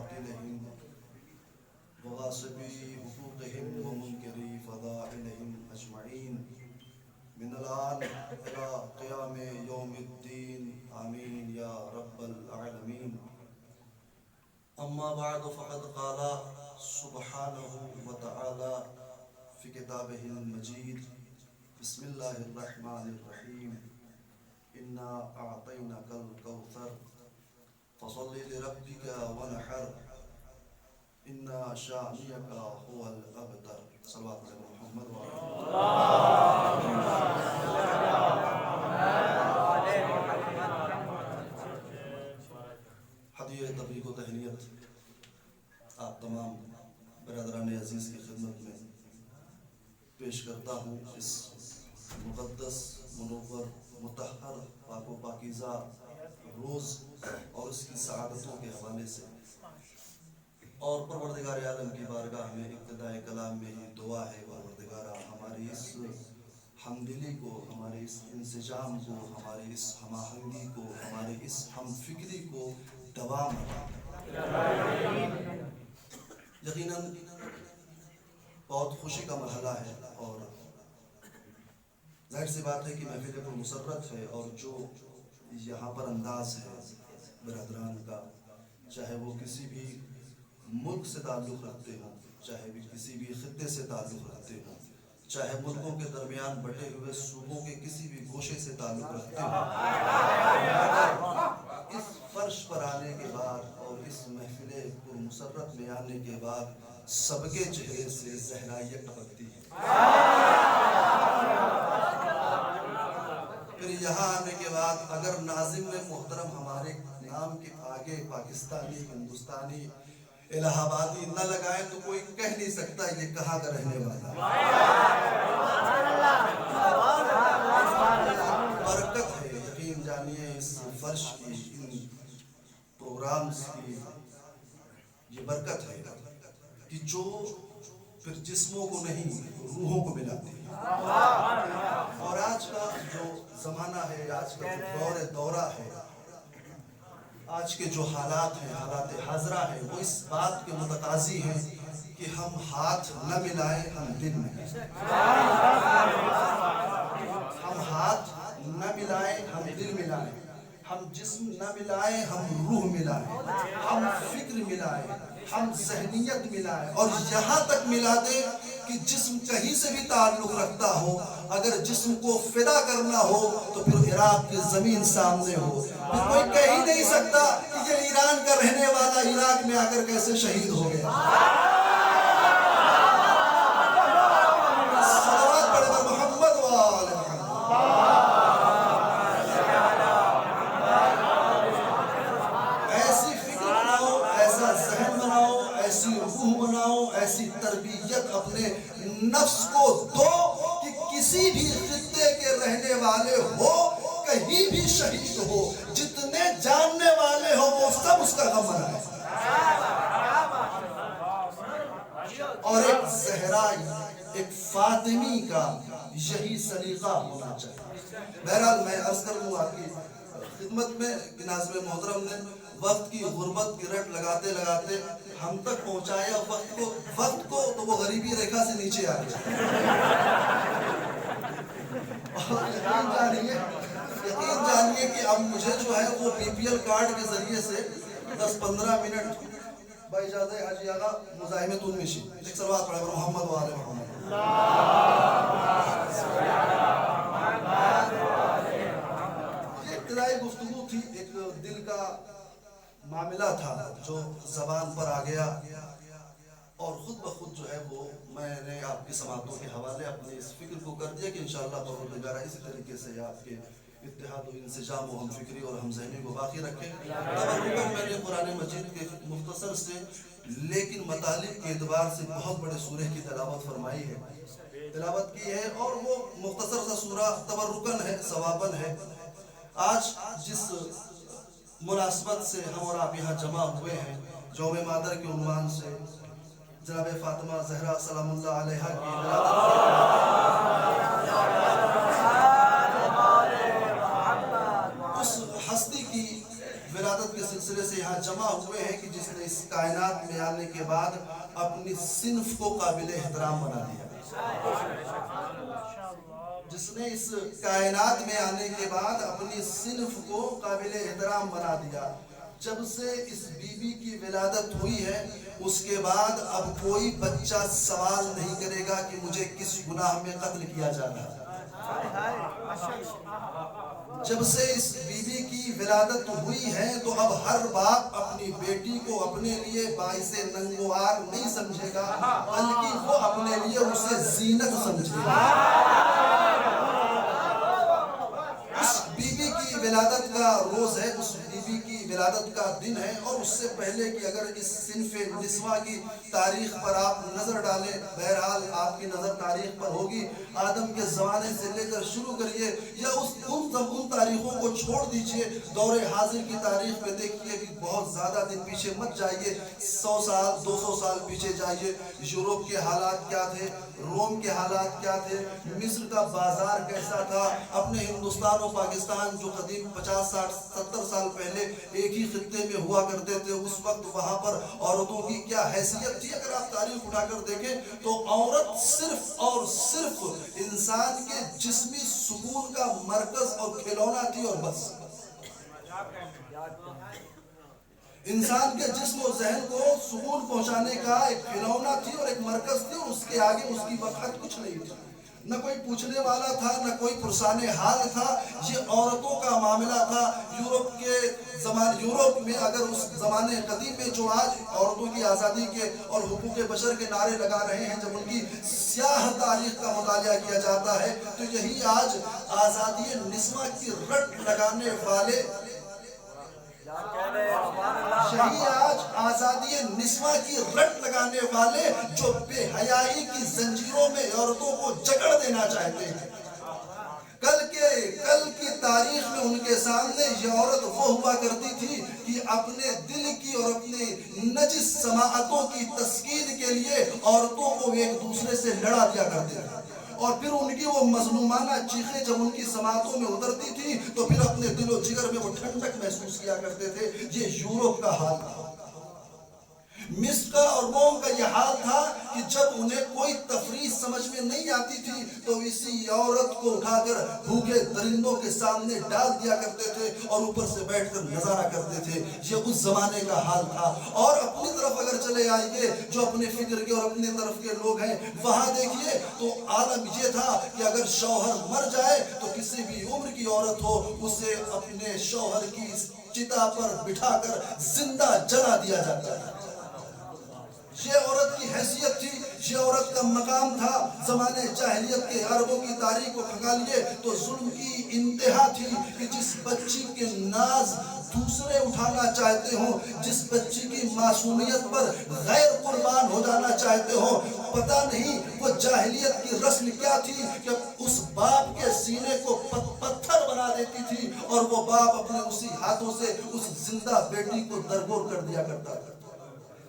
معتلهم وغاصبي حقوقهم ومنكري فضائلهم أجمعين من الآن إلى قيام يوم الدين آمين يا رب العالمين. أما بعد فقد قال سبحانه وتعالى في كتابه المجيد بسم الله الرحمن الرحيم إنا أعطيناك الكوثر فصل لربك وانحر إن شانئك هو الأبتر. صلوات على محمد وعلى حدیع تبریک و تہنیت آپ تمام برادران عزیز کی خدمت میں پیش کرتا ہوں اس مقدس منور مطہر پاک و پاکیزہ روز اور اس کی سعادتوں کے حوالے سے، اور پروردگار عالم کی بارگاہ میں ابتدائے کلام میں یہ دعا ہے، پروردگارہ ہماری اس ہمدلی کو، ہمارے اس انسجام کو، ہماری اس ہم آہنگی کو، ہماری اس ہم فکری کو دوام رکھا۔ یقیناً بہت خوشی کا مرحلہ ہے اور ظاہر سی بات ہے کہ محفل پر مسرت ہے، اور جو یہاں پر انداز ہے برادران کا، چاہے وہ کسی بھی ملک سے تعلق رکھتے ہوں، چاہے بھی کسی بھی خطے سے تعلق رکھتے ہوں، چاہے ملکوں کے درمیان بٹے ہوئے صوبوں کے کسی بھی گوشے سے تعلق رکھتے ہوں، اس فرش پر آنے کے بعد اور اس محفل پر مسرت میں آنے کے بعد سب کے چہرے سے زہرائیت ٹپکتی ہے۔ پھر یہاں آنے کے بعد اگر ناظم نے محترم ہمارے نام کے آگے پاکستانی، ہندوستانی، الہ آبادی نہ لگائے تو کوئی کہہ نہیں سکتا یہ کہاں کا رہنے والا ہے۔ برکت ہے، یقین جانیے اس فرش کی، ان پروگرامز کی یہ برکت ہے کہ جو پھر جسموں کو نہیں روحوں کو ملاتی ہے۔ اور آج کا جو زمانہ ہے، آج کا جو دورہ ہے، آج کے جو حالات ہیں، حالات حاضرہ ہیں، وہ اس بات کے متقاضی ہیں کہ ہم ہاتھ نہ ملائیں، ہم دل ملائیں۔ ہم ہاتھ نہ ملائیں، ہم دل ملائیں، ہم جسم نہ ملائیں، ہم روح ملائیں، ہم فکر ملائیں، ہم ذہنیت ملائیں، اور یہاں تک ملا دیں کہ جسم کہیں سے بھی تعلق رکھتا ہو، اگر جسم کو فدا کرنا ہو تو پھر عراق کی زمین سامنے ہو۔ پھر کوئی کہہ ہی نہیں سکتا کہ یہ ایران کا رہنے والا عراق میں آ کر کیسے شہید ہو گیا۔ صلوات پڑھے بر محمد و آل محمد۔ ایسی فکر بناؤ، ایسا ذہن بناؤ، ایسی روح بناؤ، ایسی تربیت اپنے نفس کو دو کہ کسی بھی خطے کے رہنے والے ہو، کہیں بھی شہید ہو، جتنے جاننے والے ہو وہ سب اس کا غم منائے، اور ایک زہرائی، ایک فاطمی کا یہی سلیقہ ہونا چاہیے۔ بہرحال میں عرض کر دوں آپ کی خدمت میں کہ ناظم محترم نے وقت کی غربت کی رٹ لگاتے لگاتے ہم تک پہنچایا وقت کو تو وہ غریبی ریکھا سے نیچے آ گیا۔ اور یقین جانیے کہ اب مجھے جو ہے وہ بی پی ایل کارڈ کے ذریعے سے 10-15 منٹ با اجازہ حاجی آغا مزاحمت میشی۔ ایک صلوات پڑھے بر محمد و آل محمد۔ یہ ابتدائی گفتگو تھی، ایک دل کا معاملہ تھا جو زبان پر آ گیا، اور خود بخود جو ہے وہ میں نے آپ کی سماعتوں کے حوالے اپنے اس فکر کو کر دیا کہ انشاءاللہ پروردگارہ اسی طریقے سے آپ کے اتحاد و انسجام و ہم فکری اور ہم ذہنی کو باقی رکھیں۔ تبرکاً میں نے قرآن مجید کے مختصر سے لیکن مطالب کے اعتبار سے بہت بڑے سورہ کی تلاوت فرمائی ہے، تلاوت کی ہے، اور وہ مختصر سا سورہ تبرکاً ہے، ثواباً ہے۔ آج جس مناسبت سے ہم اور آپ یہاں جمع ہوئے ہیں، یوم مادر کے عنوان سے جناب فاطمہ زہرا سلام اللہ علیہا کی اس ہستی کی ولادت کے سلسلے سے یہاں جمع ہوئے ہیں کہ جس نے اس کائنات میں آنے کے بعد اپنی صنف کو قابل احترام بنا دیا. جس نے اس کائنات میں آنے کے بعد اپنی صنف کو قابل احترام بنا دیا. جب سے اس بی بی کی ولادت ہوئی ہے اس کے بعد اب کوئی بچہ سوال نہیں کرے گا کہ مجھے کس گناہ میں قتل کیا جانا ہے. جب سے اس بی بی کی ولادت ہوئی ہے تو اب ہر باپ اپنی بیٹی کو اپنے لیے باعث ننگوار نہیں سمجھے گا بلکہ وہ اپنے لیے اسے زینت سمجھے گا. اس بی بی کی ولادت کا روز ہے, اس بی بی کی ولادت کا دن ہے. اور اس سے پہلے کہ اگر اس صنف نسواں کی تاریخ پر آپ نظر ڈالیں, بہرحال آپ کی نظر تاریخ پر ہوگی, آدم کے زمانے سے لے کر شروع کریے یا ان تاریخوں کو چھوڑ دیجئے, دور حاضر کی تاریخ میں دیکھیے کہ بہت زیادہ دن پیچھے مت جائیے, 100 سال 200 سال پیچھے جائیے. یورپ کے حالات کیا تھے, روم کے حالات کیا تھے, مصر کا بازار کیسا تھا, اپنے ہندوستان اور پاکستان جو قدیم 50 60 70 سال پہلے ایک ہی خطے میں ہوا کرتے تھے, اس وقت وہاں پر عورتوں کی کیا حیثیت تھی. اگر آپ تاریخ اٹھا کر دیکھیں تو عورت صرف اور صرف انسان کے جسمی سکون کا مرکز اور کھلونا تھی اور بس. انسان کے جسم و ذہن کو سکون پہنچانے کا ایک کھلونا تھی اور ایک مرکز تھی, اور اس کے آگے اس کی وقت کچھ نہیں تھی. نہ کوئی پوچھنے والا تھا, نہ کوئی پرسان حال تھا. یہ عورتوں کا معاملہ تھا. یورپ میں اگر اس زمانے قدیم میں جو آج عورتوں کی آزادی کے اور حقوق بشر کے نعرے لگا رہے ہیں, جب ان کی سیاہ تاریخ کا مطالعہ کیا جاتا ہے تو یہی آج آزادی نسواں کی رٹ لگانے والے, یہی آج آزادی نسواں کی رٹ لگانے والے جو بے حیائی کی زنجیروں میں عورتوں کو جکڑ دینا چاہتے ہیں. کل کی تاریخ میں ان کے سامنے یہ عورت وہ ہوا کرتی تھی کہ اپنے دل کی اور اپنے نجس سماعتوں کی تسکین کے لیے عورتوں کو ایک دوسرے سے لڑا دیا کرتے تھے, اور پھر ان کی وہ مظلومانہ چیخیں جب ان کی سماعتوں میں اترتی تھی تو پھر اپنے دل و جگر میں وہ ٹھنڈک محسوس کیا کرتے تھے. یہ یورپ کا حال تھا. مصر کا اور روم کا یہ حال تھا کہ جب انہیں کوئی تفریح سمجھ میں نہیں آتی تھی تو اسی عورت کو اٹھا کر بھوکے درندوں کے سامنے ڈال دیا کرتے تھے اور اوپر سے بیٹھ کر نظارہ کرتے تھے. یہ اس زمانے کا حال تھا. اور اپنی طرف اگر چلے آئیے, جو اپنے فکر کے اور اپنے طرف کے لوگ ہیں, وہاں دیکھیے تو عالم یہ تھا کہ اگر شوہر مر جائے تو کسی بھی عمر کی عورت ہو اسے اپنے شوہر کی چتا پر بٹھا کر زندہ جلا دیا جاتا ہے. یہ عورت کی حیثیت تھی, یہ عورت کا مقام تھا. زمانے جاہلیت کے عربوں کی تاریخ کو کھنگالیے تو ظلم کی انتہا تھی کہ جس بچی کے ناز دوسرے اٹھانا چاہتے ہوں, جس بچی کی معصومیت پر غیر قربان ہو جانا چاہتے ہوں, پتہ نہیں وہ جاہلیت کی رسم کیا تھی کہ اس باپ کے سینے کو پتھر بنا دیتی تھی اور وہ باپ اپنے اسی ہاتھوں سے اس زندہ بیٹی کو درگور کر دیا کرتا تھا.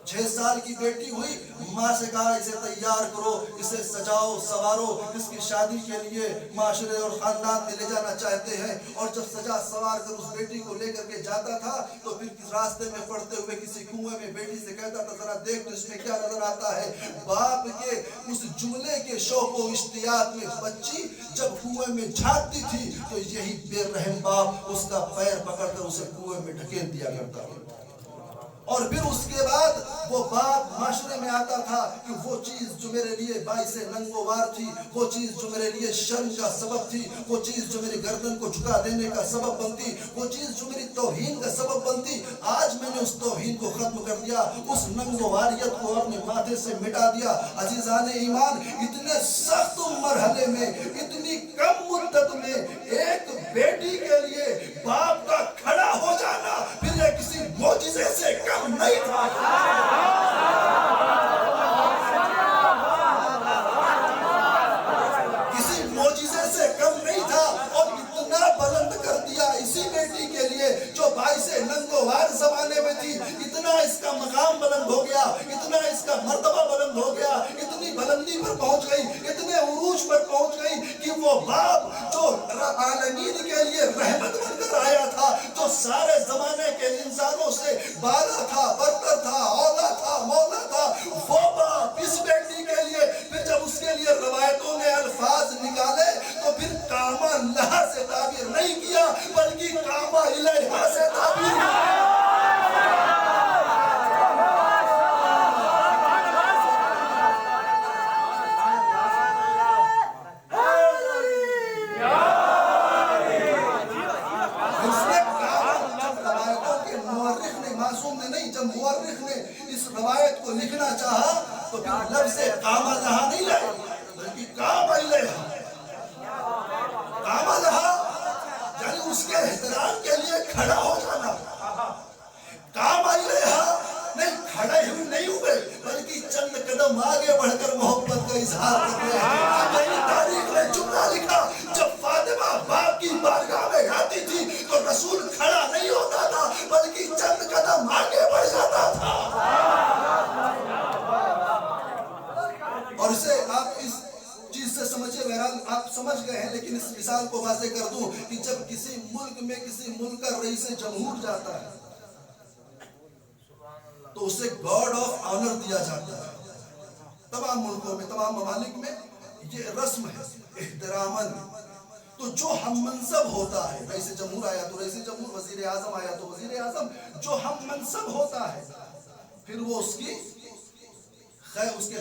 6 سال کی بیٹی ہوئی, ماں سے کہا اسے تیار کرو, اسے سجاؤ سوارو, اس کی شادی کے لیے معاشرے اور خاندان میں لے جانا چاہتے ہیں. اور جب سجا سوار کر اس بیٹی کو لے کر کے جاتا تھا تو پھر راستے میں پڑتے ہوئے کسی کنویں میں بیٹی سے کہتا تھا ذرا دیکھ تو اس میں کیا نظر آتا ہے. باپ کے اس جملے کے شوق و اشتیاق میں بچی جب کنویں میں جھانکتی تھی تو یہی بے رحم باپ اس کا پیر پکڑ کر اسے کنویں میں ڈھکیل دیا کرتا تھا. اور پھر اس کے بعد وہ باپ معاشرے میں آتا تھا کہ وہ چیز جو میرے لیے باعث ننگوار تھی, وہ چیز جو میرے لیے شرم کا سبب تھی, وہ چیز جو میری گردن کو جھکا دینے کا سبب بنتی, وہ چیز جو میری توہین کا سبب بنتی, آج میں نے اس توہین کو ختم کر دیا, اس ننگواریت کو اپنے ماتھے سے مٹا دیا. عزیزان ایمان, اتنے سخت مرحلے میں, اتنی کم مدت میں ایک بیٹی کے لیے باپ کا کھڑا ہو جانا پھر یہ کسی معجزے سے کم نہیں تھا. کسی معجزے سے کم نہیں تھا. اور اتنا بلند کر دیا اسی بیٹی کے لیے جو باعث ننگوار زمانے میں تھی, اتنا اس کا مقام بلند ہو گیا, اتنا اس کا مرتبہ بلند ہو گیا, اتنی بلندی پر پہنچ گئی, اتنے عروج پر پہنچ گئی کہ وہ باپ جو عالمین کے لیے رحمت بن کر آیا تھا, جو سارے زمانے کے انسانوں سے بالا تھا، برتر تھا، اولا تھا، مولا تھا، وہ باپ اس بیٹی کے لیے پھر جب اس کے لیے روایتوں نے الفاظ نکالے تو پھر کاما لہا سے تعبیر نہیں کیا بلکہ کاما الیہا سے تعبیر کیا۔ جب مورخ نے اس روایت کو لکھنا چاہا تو پھر لفظ قامہ لہا نہیں لائے بلکہ قامہ الیہا۔ قامہ لہا یعنی اس کے احترام کے لیے کھڑا ہو جانا، قامہ الیہا نہیں کھڑے ہوئے نہیں ہوئے بلکہ چند قدم آگے بڑھ کر محبت کا اظہار کر رہے ہیں۔ یہی تاریخ نے جملہ لکھا، جب فاطمہ باپ کی بارگاہ میں آتی تھی تو رسول کھڑا نہیں ہوتا تھا بلکہ چند قدم آگے بڑھ جاتا تھا۔ اور اسے آپ اس چیز سے سمجھے، بہرحال آپ سمجھ گئے ہیں لیکن اس مثال کو واضح کر دوں کہ جب کسی ملک میں کسی ملک کا رئیس جمہور جاتا ہے تو اسے گارڈ آف آنر دیا جاتا ہے۔ تمام ملکوں میں، تمام ممالک میں یہ رسم ہے احتراماً۔ تو جو ہم منصب ہوتا ہے، رئیس جمہور آیا تو رئیس جمہور، وزیر اعظم آیا تو وزیر اعظم، جو ہم منصب ہوتا ہے پھر وہ اس کے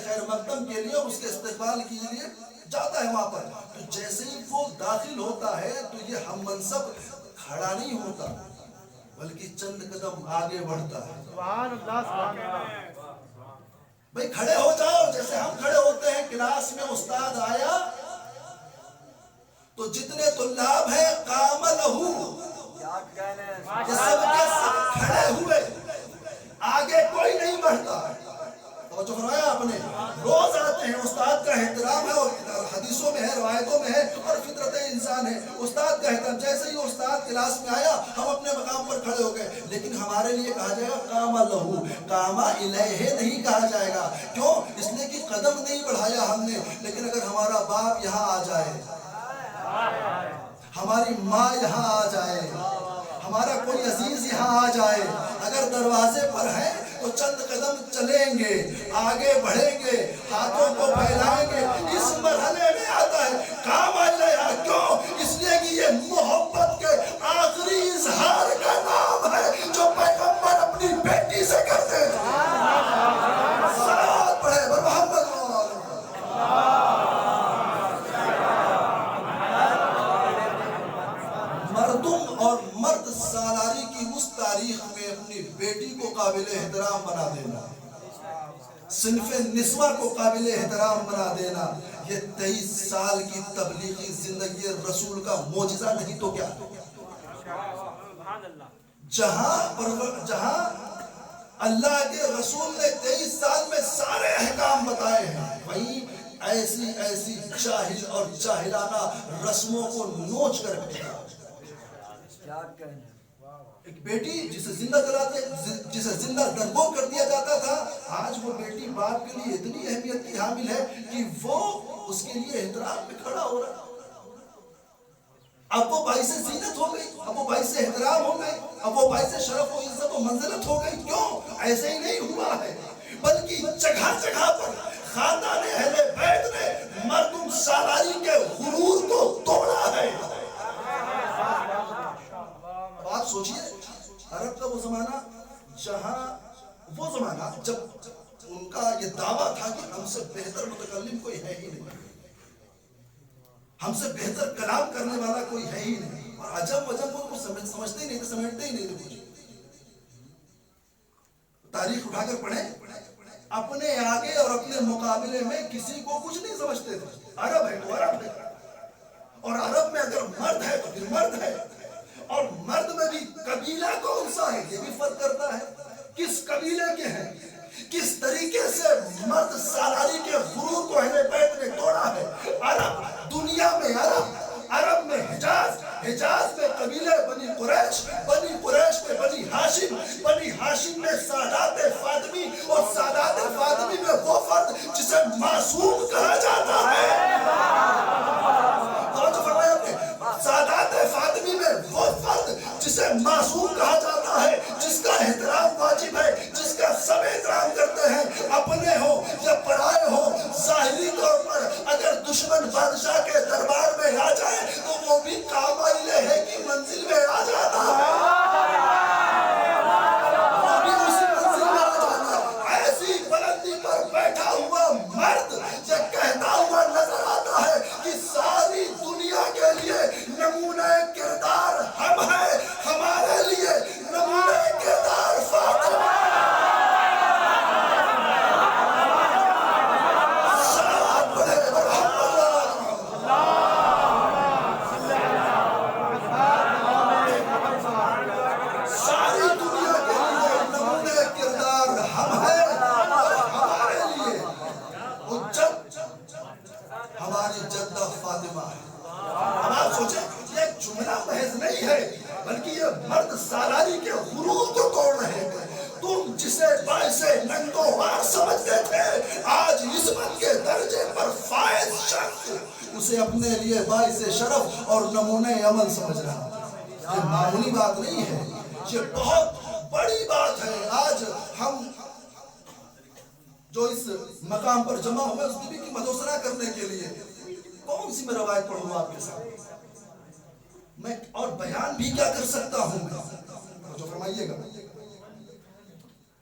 خیر مقدم کے لیے، اس کے استقبال کے لیے جاتا ہے وہاں پر۔ تو جیسے ہی وہ داخل ہوتا ہے تو یہ ہم منصب کھڑا نہیں ہوتا بلکہ چند قدم آگے بڑھتا ہے۔ سبحان اللہ، سبحان اللہ۔ بھئی کھڑے ہو جاؤ، جیسے ہم کھڑے ہوتے ہیں کلاس میں استاد آیا تو جتنے طلاب ہیں قام لہو، یہ سب کے سب کھڑے ہوئے، آگے کوئی نہیں بڑھتا۔ توجہ فرمایا آپ نے، روز آتے ہیں، استاد کا احترام ہے اور حدیثوں میں ہے، روایتوں میں ہے اور فطرت انسان ہے استاد کا احترام۔ جیسے ہی استاد کلاس میں آیا ہم اپنے مقام پر کھڑے ہو گئے، لیکن ہمارے لیے کہا جائے گا قام لہو، قام الیہ نہیں کہا جائے گا۔ کیوں؟ اس لیے کہ قدم نہیں بڑھایا ہم نے۔ لیکن اگر ہمارا باپ یہاں آ جائے، ہماری ماں یہاں آ جائے، ہمارا کوئی عزیز یہاں آ جائے، اگر دروازے پر ہے تو چند قدم چلیں گے، آگے بڑھیں گے، ہاتھوں کو پھیلائیں گے۔ اس مرحلے میں آتا ہے قام الیہا۔ کیوں؟ اس لیے کہ یہ محبت کے آخری اظہار کا نام ہے جو پیغمبر اپنی بیٹی سے کرتے ہیں۔ صلوات پڑھے بر محمد۔ مردم اور مرد سالاری کی اس تاریخ میں اپنی بیٹی کو قابل احترام بنا دینا، صنف نسوہ کو قابل احترام بنا دینا، یہ 23 سال کی تبلیغی زندگی رسول کا معجزہ نہیں تو کیا؟ جہاں اللہ کے رسول نے 23 سال میں سارے احکام بتائے ہیں، وہیں ایسی ایسی جاہل اور جاہلانہ رسموں کو نوچ کر بھیجا۔ ایک بیٹی جسے زندہ درگور کر دیا جاتا تھا، آج وہ بیٹی باپ کے لیے اتنی اہمیت کی حامل ہے کہ وہ اس کے لیے احترام میں کھڑا ہو رہا ہے۔ اب وہ باعث زینت ہو گئی، اب وہ باعث احترام ہو گئی، اب وہ باعث شرف و عزت و منزلت ہو گئی۔ کیوں؟ ایسے ہی نہیں ہوا ہے بلکہ جگہ جگہ پر خاندان اہل بیت نے مردم سالاری کے غرور کو توڑا ہے۔ آپ سوچئے عرب کا وہ زمانہ جب ان کا یہ دعویٰ تھا کہ ہم سے بہتر متکلم کوئی ہے ہی نہیں، ہم سے بہتر کلام کرنے والا کوئی ہے ہی نہیں، اور عجب وہ کچھ سمجھتے ہی نہیں تھے، سمجھتے ہی نہیں تھے کچھ۔ تاریخ اٹھا کر پڑھیں، اپنے آگے اور اپنے مقابلے میں کسی کو کچھ نہیں سمجھتے تھے۔ عرب ہے تو عرب ہے، اور عرب میں اگر مرد ہے تو پھر مرد ہے، اور مرد میں بھی قبیلہ کون سا ہے یہ بھی فرق کرتا ہے، کس قبیلے کے ہیں، کس طریقے سے مرد سالاری کے غرور کو اہل بیت نے توڑا ہے۔ عرب دنیا میں عرب میں حجاز میں قبیلے بنی قریش میں بنی ہاشم میں سادات فاطمی، اور سادات فاطمی میں وہ فرد جسے معصوم کہا جاتا ہے۔ توجہ فرمایا آپ نے، سادات فاطمی میں وہ فرد جسے معصوم کہا جاتا ہے، جس کا احترام واجب ہے جس کا سب احترام کرتے ہیں، اپنے ہو یا پرائے ہو. ظاہری طور پر اگر دشمن بادشاہ کے دربار میں آ جائے تو وہ بھی قابل ہے کی منزل میں آ جاتا ہے، وہ بھی اسی منزل میں آ جاتا ہے. ایسی بلندی پر بیٹھا ہوا مرد یہ کہتا ہوا نظر آتا ہے کہ ساری دنیا کے لیے نمونہ کردار ہم ہیں، ہمارے لیے نمونہ کردار فاطمہ. صلوات پڑھے محمد. ساری دنیا کے لیے نمونہ کردار ہم ہیں اور ہمارے لیے حجت ہماری جدہ فاطمہ ہے. اب آپ سوچیں یہ ایک جملہ محض نہیں ہے بلکہ یہ مرد سالاری کے غرور کو توڑ رہے ہیں. تم جسے باعث ننگو وار سمجھتے تھے آج عصمت کے درجے پر فائز شخص اسے اپنے لیے باعث شرف اور نمونہ عمل سمجھ رہا. یہ معمولی بات نہیں ہے، یہ بہت بڑی بات ہے. آج ہم جو اس مقام پر جمع ہوئے اس نبی کی مدوسرہ کرنے کے لیے کون سی میں روایت پڑھوں آپ کے ساتھ، میں اور بیان بھی کیا کر سکتا ہوں. جو فرمائیے گا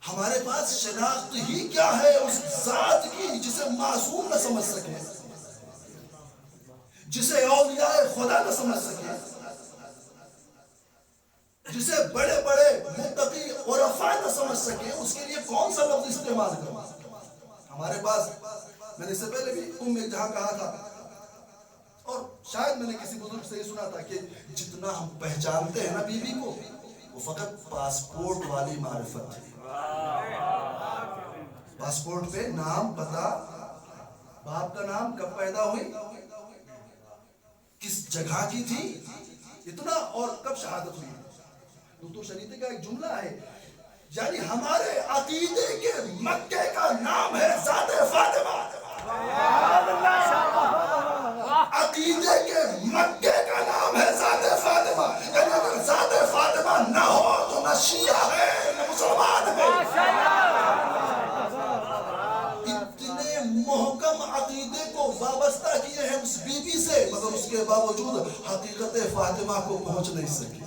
ہمارے پاس شناخت ہی کیا ہے اس ذات کی جسے معصوم نہ سمجھ سکے، جسے اولیاء خدا نہ سمجھ سکے، جسے بڑے بڑے متقی عرفاء نہ سمجھ سکے. اس کے لیے کون سا لفظ استعمال کروں. ہمارے پاس میں نے اس سے پہلے بھی جہاں کہا تھا اور شاید میں نے کسی بزرگ سے یہ سنا تھا کہ جتنا ہم پہچانتے ہیں نا بی بی کو وہ فقط پاسپورٹ والی معرفت ہے. پاسپورٹ پہ نام، پتہ، باپ کا نام، کب پیدا ہوئی، کس جگہ کی تھی، اتنا، اور کب شہادت ہوئی. دکتور شریعتی کا ایک جملہ ہے یعنی ہمارے عقیدے کے مکے کا نام ہے ذات فاطمہ. عقیدے کے مکے کا نام ہے ذات فاطمہ. یعنی اگر ذات فاطمہ نہ ہو تو نہ شیعہ ہے نہ مسلمان ہے. اتنے محکم عقیدے کو وابستہ کیے ہیں اس بی بی سے مگر اس کے باوجود حقیقت فاطمہ کو پہنچ نہیں سکے.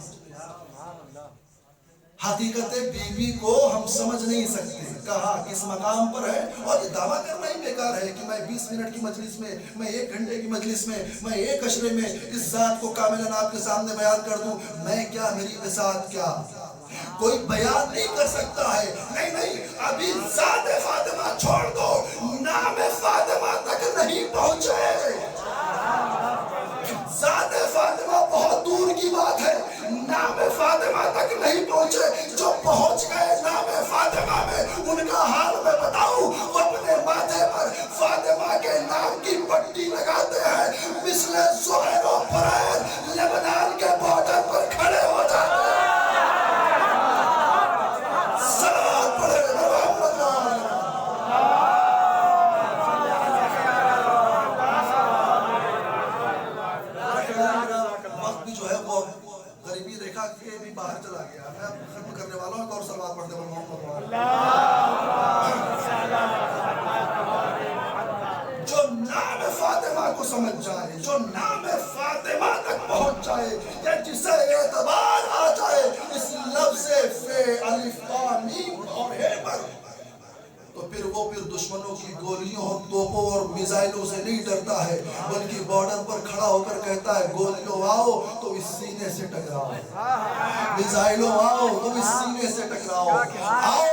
حقیقت بی بی کو ہم سمجھ نہیں سکتے کہاں کس مقام پر ہے. اور یہ دعویٰ کرنا ہی بیکار ہے کہ میں 20 منٹ کی مجلس میں 1 گھنٹے کی مجلس میں 1 عشرے میں اس ذات کو کاملاً آپ کے سامنے بیان کر دوں. میں کیا، میری بساط کیا، کوئی بیان نہیں کر سکتا ہے. نہیں، ابھی ذات فاطمہ چھوڑ دو، نام فاطمہ تک نہیں پہنچے. ذات فاطمہ بہت دور کی بات ہے، نام فاطمہ تک نہیں پہنچے. جو پہنچ گئے نام فاطمہ میں ان کا حال میں بتاؤں، وہ اپنے ماتھے پر فاطمہ کے نام کی پٹی لگاتے ہیں، مثل زہیر و پریر لبنان کے بارڈر پر کھڑے ہو جاتے ہیں. صلوات پڑھے محمد. وقت بھی جو ہے وہ غریبی ریکھا کے بھی باہر چلا گیا. میں ختم کرنے والا ہوں، ایک اور صلوات پڑھتے ہیں محمد. جو نام فاطمہ کو سمجھ جائے، جو نام فاطمہ تک پہنچ جائے، یا جسے اعتبار آ جائے اس لفظ فے الف با میم اور ہے پر، تو پھر دشمنوں کی گولیوں اور توپوں اور میزائلوں سے نہیں ڈرتا ہے بلکہ بارڈر پر کھڑا ہو کر کہتا ہے گولیوں آؤ تو اس سینے سے ٹکراؤ، میزائلوں آؤ تو اس سینے سے ٹکراؤ، آؤ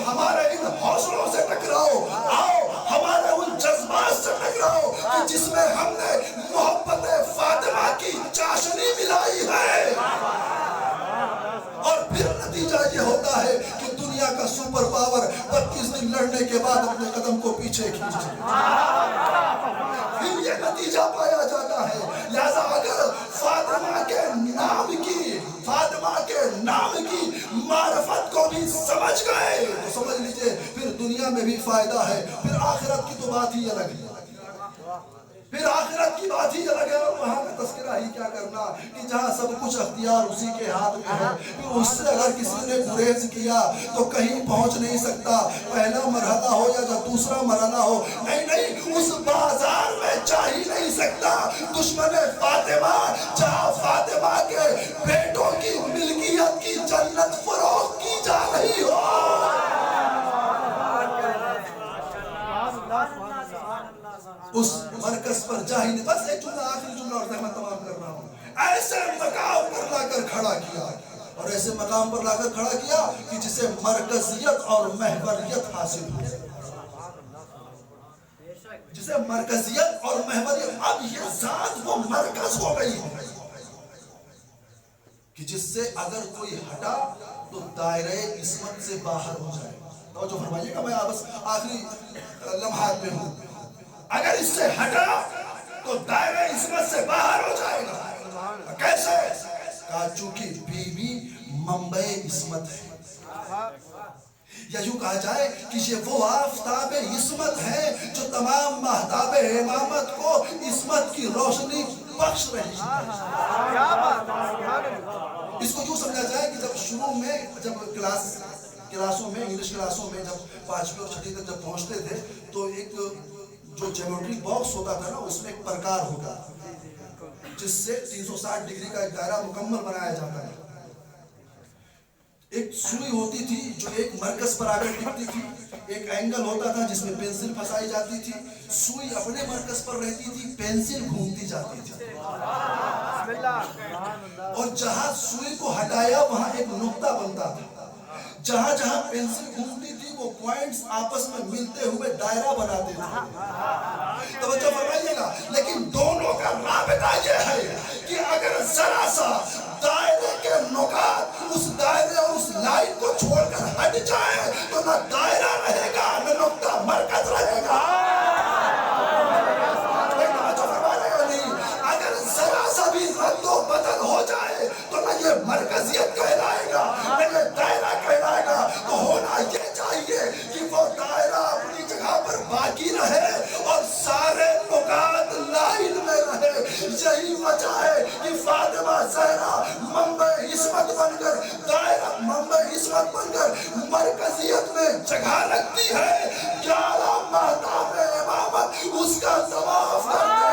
ہمارے ان حوصلوں سے ٹکراؤ، آؤ ہمارے ان جذبات سے ٹکراؤ کہ جس میں ہم نے محبت فاطمہ کی چاشنی ملائی ہے. اور پھر نتیجہ یہ ہوتا ہے کہ دنیا کا سپر پاور 32 دن لڑنے کے بعد اپنے قدم کو پیچھے کھینچے. پھر یہ نتیجہ پایا جاتا ہے. لہذا اگر فاطمہ کے نام کی معرفت کو بھی سمجھ گئے تو سمجھ لیجئے پھر دنیا میں بھی فائدہ ہے، پھر آخرت کی تو بات ہی الگ ہے. پھر آخرت کی بات ہی الگ ہے اور وہاں کا تذکرہ ہی کیا کرنا کہ جہاں سب کچھ اختیار اسی کے ہاتھ میں ہے. پھر اس سے اگر کسی نے گریز کیا تو کہیں پہنچ نہیں سکتا. پہلا مرحلہ ہو یا جب دوسرا مرحلہ ہو, نہیں اس بازار میں جا ہی نہیں سکتا. دشمن فاطمہ جہاں فاطمہ کے بیٹوں کی ملکیت کی جنت فروخت کی جا رہی ہو, اس مرکز پر جا ہی نہیں. بس ایک جملہ, آخری جملہ اور میں تمام کر رہا ہوں. ایسے مقام پر لا کر کھڑا کیا, اور ایسے مقام پر لا کر کھڑا کیا کہ جسے مرکزیت اور محوریت حاصل ہو, جسے مرکزیت اور محوریت. اب یہ ذات وہ مرکز ہو گئی ہے کہ جس سے اگر کوئی ہٹا تو دائرہ عصمت سے باہر ہو جائے. توجہ فرمائیے گا, میں بس آخری لمحات میں ہوں. اگر اس سے ہٹا تو دائرہ عصمت سے باہر ہو جائے گا. کیسے؟ کہا چونکہ بیوی منبع عصمت ہے, یا یوں کہا جائے کہ یہ وہ آفتاب عصمت ہے جو تمام مہتاب امامت کو عصمت کی روشنی بخش رہی ہے. اس کو یوں سمجھا جائے کہ جب شروع میں جب کلاسوں میں, انگلش کلاسوں میں جب 5ویں اور 6ویں تک جب پہنچتے تھے تو ایک جو جیومیٹری باکس ہوتا تھا نا, اس میں ایک پرکار ہوتا جس سے 360 ڈگری کا ایک دائرہ مکمل بنایا جاتا ہے. ایک سوئی ہوتی تھی جو ایک مرکز پر آ کر ٹکتی تھی, ایک اینگل ہوتا تھا جس میں پینسل پھنسائی جاتی تھی, سوئی اپنے مرکز پر رہتی تھی, پینسل گھومتی جاتی تھی, اور جہاں سوئی کو ہٹایا وہاں ایک نقطہ بنتا تھا. جہاں جہاں پینسل گھومتی تھی وہ پوائنٹس آپس میں ملتے ہوئے دائرہ بناتے تھے. توجہ فرمائیے گا, لیکن دونوں کا رابطہ یہ ہے کہ اگر ذرا سا دائرے کے نقاط اس دائرے اور اس لائن کو چھوڑ کر ہٹ جائے تو نہ دائرہ رہے گا نہ نقطہ مرکز رہے گا. اگر ذرا سا بھی رد و بدل ہو جائے تو نہ یہ مرکزیت کہلائے گا نہ یہ دائرہ کہلائے گا. تو ہونا یہ چاہیے کہ وہ دائرہ اپنی جگہ پر باقی رہے اور سارے نقاط لائن میں رہے. یہی وجہ ہے کہ فاطمہ زہرا منبع عصمت بن کر, دائرہ منبع عصمت بن کر مرکزیت میں جگہ رکھتی ہے. 11 مہتاب امامت اس کا طواف کرتے